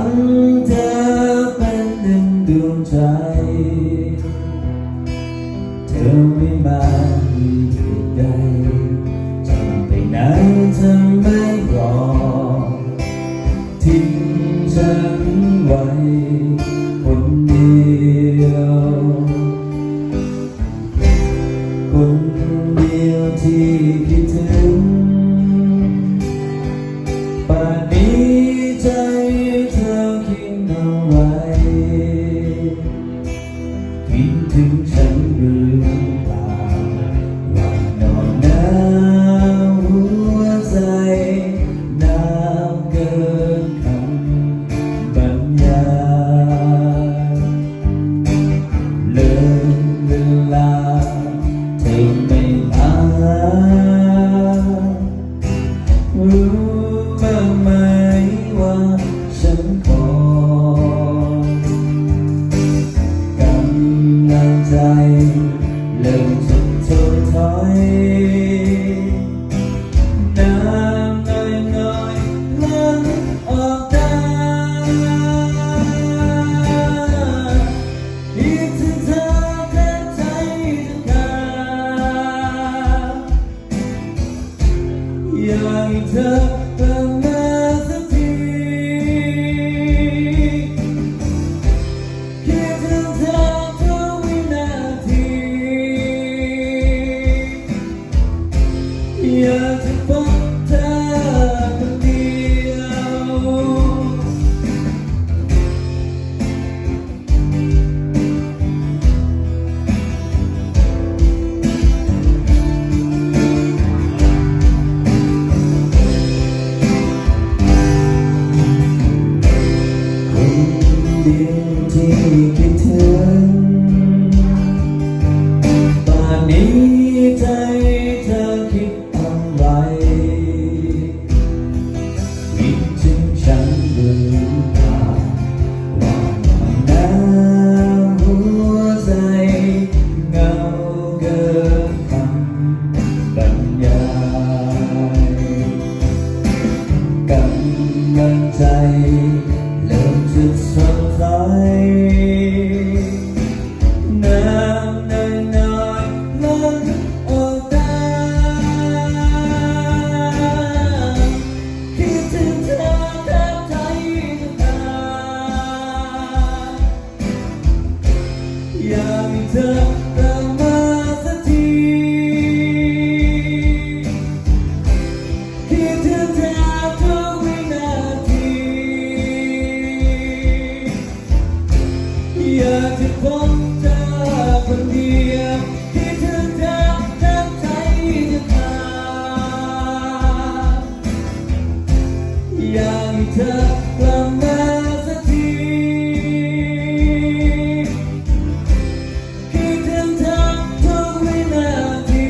งเธอเป็นหนึ่งดวงใจเธอไม่มาที่ใดจะไปไหนเธอไม่รอทิ้งฉันไว้คนเดียวคนเดียวที่คิดถึงป่านนี้ใจเธอคิดเอาไว้คิดถึงฉันหรือเปล่าว่านอนหนาวหัวใจหนาวเกินคำบรรยายเลยเวลาเธอไม่มารู้บ้างไหมว่าฉันขอกำลังใจเริ่มจะถดถอยน้ำน้อยๆล้นออกตาคิดถึงเธอแทบใจจะขาดอยากให้เธอกลับมาสักทีคิดถึงเธอทุกวินาทีอยากจะพบเธอคนเดียวเดียวที่คิดถึงป่านนี้ใจเธอคิดอะไรคิดถึงฉันหรือเปล่าว่าหนาวหัวใจเหงาเกินคำบรรยายกำลังใจเริ่มจะสดใสน้ำน้อยๆล้นออกตาคิดถึงเธอแทบใจจะขาดอยากให้เธอกลับมาสักทีคิดถึงเธอทุกวินาทีอยากจะพบเธอคนเดียวคิดถึงเธอแทบใจจะขาดอยากให้เธอกลับมาสักทีคิดถึงเธอทุกวินาที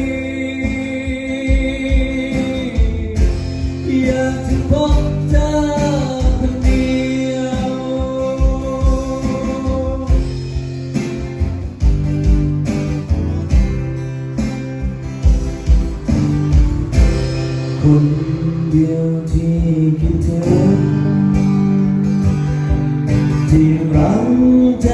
อยากจะพบเธอคนเดียวคนเดียวที่คิดถึงที่รั้งใจ